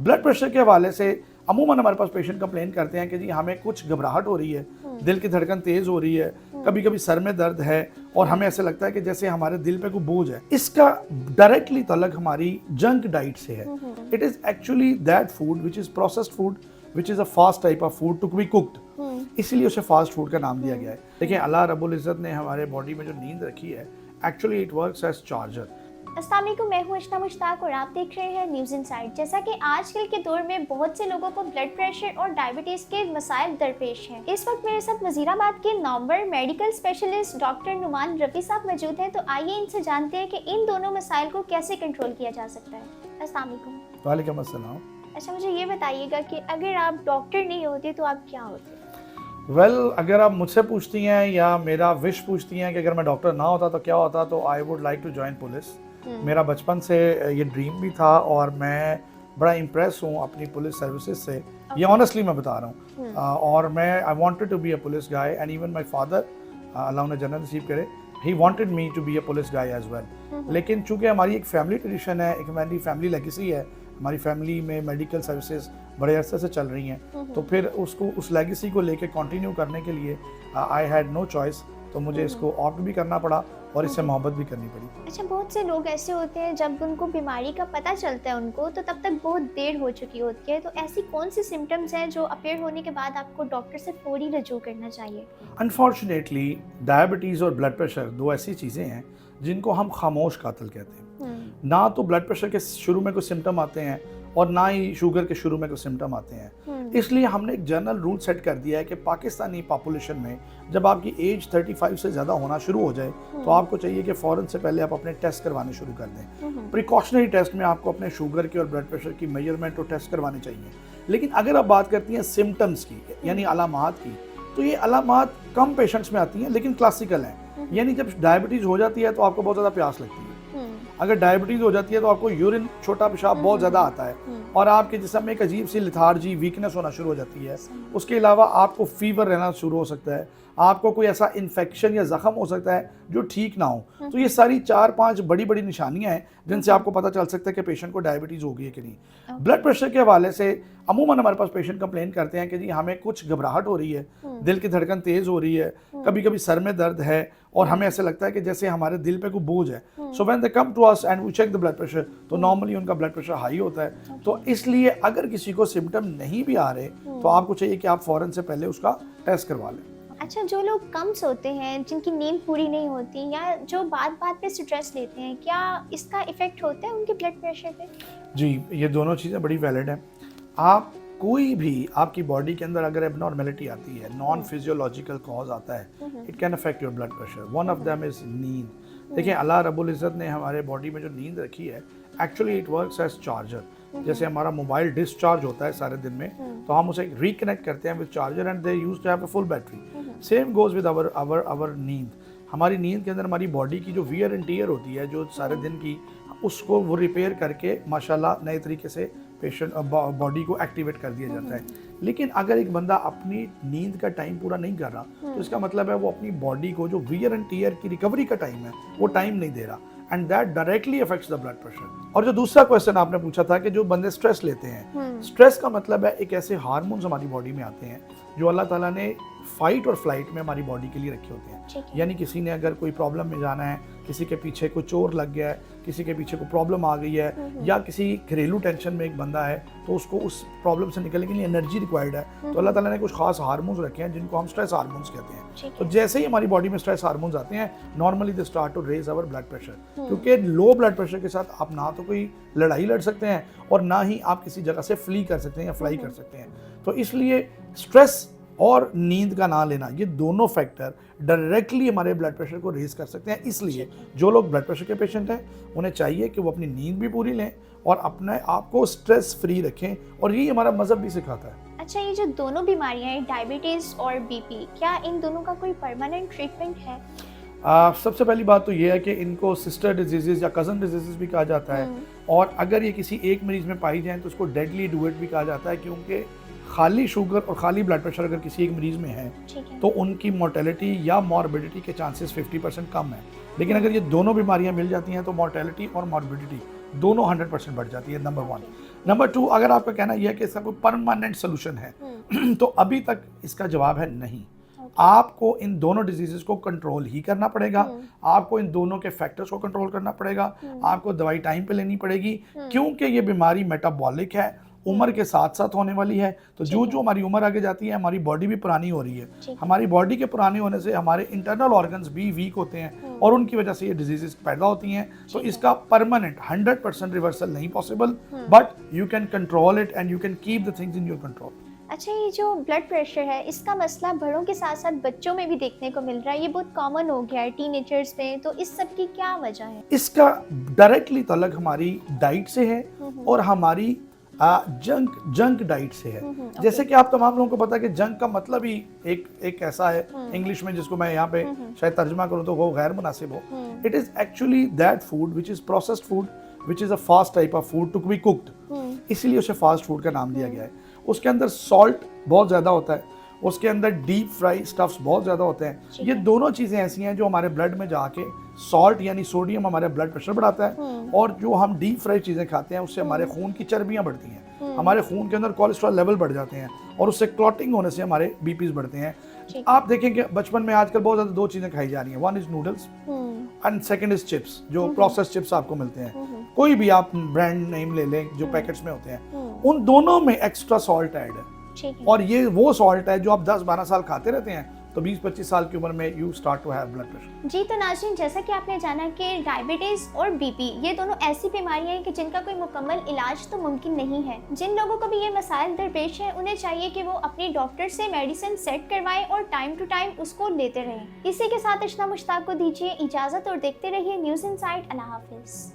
Blood pressure के हवाले से अमूमन हमारे पास पेशेंट कंप्लेन करते हैं कि जी हमें कुछ घबराहट हो रही है, दिल की धड़कन तेज हो रही है, कभी कभी सर में दर्द है और हमें ऐसा लगता है कि जैसे हमारे दिल पे कोई बोझ है। इसका डायरेक्टली ताल्लुक हमारी जंक डाइट से है। It is actually that food which is processed food which is a fast type of food to be cooked, इसलिए उसे फास्ट फूड का नाम दिया गया है। देखिए अल्लाह रब्बुल इज़्ज़त ने हमारे बॉडी में जो नींद रखी है, actually it works as charger. अस्सलाम वालेकुम, मैं हूं अर्शना मुश्ताक और आप देख रहे हैं न्यूज़ इनसाइड। जैसा कि आजकल के दौर में बहुत से लोगों को ब्लड प्रेशर और डायबिटीज़ के मसाइल दरपेश हैं। इस वक्त मेरे साथ वजीराबाद के number medical specialist doctor Noman Rafi साहब मौजूद हैं, तो आइए इनसे जानते हैं कि इन दोनों मसाइल को कैसे कंट्रोल किया जा सकता है। अस्सलाम वालेकुम। वालेकुम अस्सलाम। अच्छा, मुझे ये बताइएगा कि अगर आप डॉक्टर नहीं होते तो आप क्या होते? अगर आप मुझसे पूछती हैं या मेरा विश पूछती हैं कि अगर मैं डॉक्टर ना होता तो क्या होता, तो I would like to join police. मेरा बचपन से ये ड्रीम भी था और मैं बड़ा इम्प्रेस हूँ अपनी पुलिस सर्विसेज से। ये ऑनेस्टली मैं बता रहा हूँ। और मैं I wanted to be a police guy and even my father, अल्लाह उन्हें जन्नत नसीब करे, he wanted me to be a police guy as well. लेकिन चूंकि हमारी एक फैमिली ट्रेडिशन है, एक हमारी फैमिली लेगेसी है, हमारी फैमिली में मेडिकल सर्विसेज बड़े अरसे से चल रही हैं, तो फिर उसको उस लेगेसी को लेके कंटिन्यू करने के लिए आई हैड नो चॉइस, तो मुझे इसको ऑप्ट भी करना पड़ा और इससे मोहब्बत भी करनी पड़ी। अच्छा, बहुत से लोग ऐसे होते हैं जब उनको बीमारी का पता चलता है उनको तो तब तक बहुत देर हो चुकी होती है, तो ऐसी कौन सी सिम्टम्स हैं जो अपीयर होने के बाद आपको डॉक्टर से फौरी रजू करना चाहिए? अनफॉर्चुनेटली डायबिटीज़ और ब्लड प्रेशर दो ऐसी चीज़ें हैं जिनको हम खामोश कातिल कहते हैं। ना तो ब्लड प्रेशर के शुरू में कोई सिम्टम आते हैं और ना ही शुगर के शुरू में कोई सिम्टम आते हैं। इसलिए हमने एक जनरल रूल सेट कर दिया है कि पाकिस्तानी पॉपुलेशन में जब आपकी एज 35 से ज़्यादा होना शुरू हो जाए तो आपको चाहिए कि फ़ौरन से पहले आप अपने टेस्ट करवाने शुरू कर दें। प्रिकॉशनरी टेस्ट में आपको अपने शुगर की और ब्लड प्रेशर की मेजरमेंट और टेस्ट करवाने चाहिए। लेकिन अगर आप बात करती हैं सिम्टम्स की, यानी अलामात की, तो ये अलामात कम पेशेंट्स में आती हैं लेकिन क्लासिकल हैं। यानी जब डायबिटीज़ हो जाती है तो आपको बहुत ज़्यादा प्यास लगती है, अगर डायबिटीज़ हो जाती है तो आपको यूरिन, छोटा पेशाब बहुत ज़्यादा आता है और आपके जिस्म में एक अजीब सी लिथार्जी, वीकनेस होना शुरू हो जाती है। उसके अलावा आपको फीवर रहना शुरू हो सकता है, आपको कोई ऐसा इन्फेक्शन या ज़ख़म हो सकता है जो ठीक ना हो। तो ये सारी 4-5 बड़ी बड़ी निशानियां हैं जिनसे आपको पता चल सकता है कि पेशेंट को डायबिटीज़ हो गई है कि नहीं। ब्लड प्रेशर के हवाले से अमूमन हमारे पास पेशेंट कंप्लेन करते हैं कि जी हमें कुछ घबराहट हो रही है, दिल की धड़कन तेज़ हो रही है, कभी कभी सर में दर्द है और हमें ऐसा लगता है कि जैसे हमारे दिल पे कोई बोझ है। So when they come to us and we check the blood pressure, तो नॉर्मली उनका ब्लड प्रेशर हाई होता है। तो इसलिए अगर किसी को सिम्टम नहीं भी आ रहे तो आपको चाहिए कि आप फ़ौरन से पहले उसका टेस्ट करवा लें। अच्छा, जो लोग कम सोते हैं, जिनकी नींद पूरी नहीं होती या जो बात बात पे स्ट्रेस लेते हैं, क्या इसका इफेक्ट होता है उनके ब्लड प्रेशर पे? जी, ये दोनों चीज़ें बड़ी वैलिड हैं। आप कोई भी आपकी बॉडी के अंदर अगर एबनॉर्मेलिटी आती है, नॉन फिजियोलॉजिकल कॉज आता है, it can affect your blood pressure. One of them is नींद। देखिए अल्लाह रब्बुल इज़्ज़त ने हमारे बॉडी में जो नींद रखी है, actually it works as charger. जैसे हमारा मोबाइल डिस्चार्ज होता है सारे दिन में, तो हम उसे रिकनेक्ट करते हैं with charger and they use to have a full battery. Same goes with our नींद। हमारी नींद के अंदर हमारी बॉडी की जो वियर एंड टीयर होती है, जो सारे दिन की, उसको वो रिपेयर करके माशाल्लाह नए तरीके से पेशेंट बॉडी को एक्टिवेट कर दिया जाता है। लेकिन अगर एक बंदा अपनी नींद का टाइम पूरा नहीं कर रहा तो इसका मतलब है वो अपनी बॉडी को जो वियर एंड टीयर की रिकवरी का टाइम है वो टाइम नहीं दे रहा, and that directly affects the blood pressure. और जो दूसरा क्वेश्चन आपने पूछा था कि जो बंदे स्ट्रेस लेते हैं, स्ट्रेस का मतलब है एक ऐसे हार्मोन्स हमारी बॉडी में आते हैं जो अल्लाह ताला ने फाइट और फ्लाइट में हमारी बॉडी के लिए रखे होते हैं। यानी किसी ने अगर कोई प्रॉब्लम में जाना है, किसी के पीछे कोई चोर लग गया है, किसी के पीछे कोई प्रॉब्लम आ गई है, या किसी घरेलू टेंशन में एक बंदा है तो उसको उस प्रॉब्लम से निकलने के लिए एनर्जी रिक्वायर्ड है, तो अल्लाह ताला ने कुछ खास हार्मोन्स रखे हैं जिनको हम स्ट्रेस हार्मोन्स कहते हैं। तो जैसे ही हमारी बॉडी में स्ट्रेस हार्मोन्स आते हैं, normally they start to raise our blood pressure. क्योंकि लो ब्लड प्रेशर के साथ आप ना तो कोई लड़ाई लड़ सकते हैं और ना ही आप किसी जगह से फ्ली कर सकते हैं या फ्लाई कर सकते हैं। तो इसलिए स्ट्रेस और नींद का ना लेना, ये दोनों फैक्टर डायरेक्टली हमारे ब्लड प्रेशर को रेज कर सकते हैं। इसलिए जो लोग ब्लड प्रेशर के पेशेंट हैं उन्हें चाहिए कि वो अपनी नींद भी पूरी लें और अपने आप को स्ट्रेस फ्री रखें, और यही हमारा मजहब भी सिखाता है। अच्छा, ये जो दोनों बीमारियां हैं, डायबिटीज और बीपी, क्या इन दोनों का कोई परमानेंट ट्रीटमेंट है? सबसे पहली बात तो ये है कि इनको सिस्टर डिजीजेज या कज़न डिजीजेज भी कहा जाता है, और अगर ये किसी एक मरीज में पाई जाए तो उसको डेडली डुएट भी कहा जाता है, क्योंकि खाली शुगर और खाली ब्लड प्रेशर अगर किसी एक मरीज में है तो उनकी मोर्टेलिटी या मॉर्बिडिटी के चांसेस 50% कम है। लेकिन अगर ये दोनों बीमारियां मिल जाती हैं तो मोर्टेलिटी और मॉर्बिडिटी दोनों 100% बढ़ जाती है, नंबर 1। नंबर 2, अगर आपका कहना यह है कि इसका कोई परमानेंट सोल्यूशन है, तो अभी तक इसका जवाब है नहीं। आपको इन दोनों डिजीजेस को कंट्रोल ही करना पड़ेगा, आपको इन दोनों के फैक्टर्स को कंट्रोल करना पड़ेगा, आपको दवाई टाइम पे लेनी पड़ेगी, क्योंकि ये बीमारी मेटाबॉलिक है, उम्र के साथ साथ होने वाली है। तो जो जो हमारी उम्र आगे जाती है, हमारी बॉडी भी पुरानी हो रही है। हमारी बॉडी के पुराने होने से हमारे इंटरनल ऑर्गन्स भी वीक होते हैं और उनकी वजह से ये डिजीजेस पैदा होती हैं। तो इसका परमानेंट 100% रिवर्सल नहीं possible, but you can control it and you can keep the things in your control. अच्छा, ये जो ब्लड प्रेशर है, इसका मसला बड़ों के साथ साथ बच्चों में भी देखने को मिल रहा है। ये बहुत कॉमन हो गया है टीनेजर्स में, तो इस सब की क्या वजह है? इसका डायरेक्टली ताल्लुक हमारी डाइट से है और हमारी जंक डाइट से है। जैसे कि आप तमाम लोगों को पता है कि जंक का मतलब ही एक ऐसा है इंग्लिश में, जिसको मैं यहाँ पे शायद तर्जुमा करूँ तो वो गैर मुनासिब हो। It is actually that food which is processed food which is a fast type of food to be cooked, इसलिए उसे फास्ट फूड का नाम दिया गया है। उसके अंदर सॉल्ट बहुत ज़्यादा होता है, उसके अंदर डीप फ्राई स्टफ्स बहुत ज़्यादा होते हैं। ये दोनों चीज़ें ऐसी हैं जो हमारे ब्लड में जाके सॉल्ट यानी सोडियम हमारे ब्लड प्रेशर बढ़ाता है, और जो हम डीप फ्राई चीज़ें खाते हैं उससे हमारे खून की चर्बियाँ बढ़ती हैं, हमारे खून के अंदर कोलेस्ट्रॉल लेवल बढ़ जाते हैं और उससे क्लॉटिंग होने से हमारे बीपीज बढ़ते हैं। आप देखें कि बचपन में आजकल बहुत ज़्यादा दो चीज़ें खाई जा रही हैं, one is noodles and second is chips, जो प्रोसेस चिप्स आपको मिलते हैं। कोई भी आप ब्रांड नेम ले लें जो पैकेट्स में होते हैं, उन दोनों में एक्स्ट्रा सॉल्ट ऐड है। और ये वो सॉल्ट है जो आप 10-12 साल खाते रहते हैं, तो 20-25 साल की उम्र में you start to have blood pressure. जी, तो नाज़रीन, जैसा कि आपने जाना कि डायबिटीज़ और बीपी ये दोनों ऐसी बीमारियां हैं कि जिनका कोई मुकम्मल इलाज तो मुमकिन नहीं है। जिन लोगों को भी ये मसाइल दरपेश हैं, उन्हें चाहिए कि वो अपने डॉक्टर से मेडिसिन सेट करवाएं और टाइम टू टाइम उसको लेते रहें। इसी के साथ अशना मुश्ताक को दीजिए इजाज़त और देखते रहिए न्यूज़ इनसाइट। अल्लाह हाफिज़।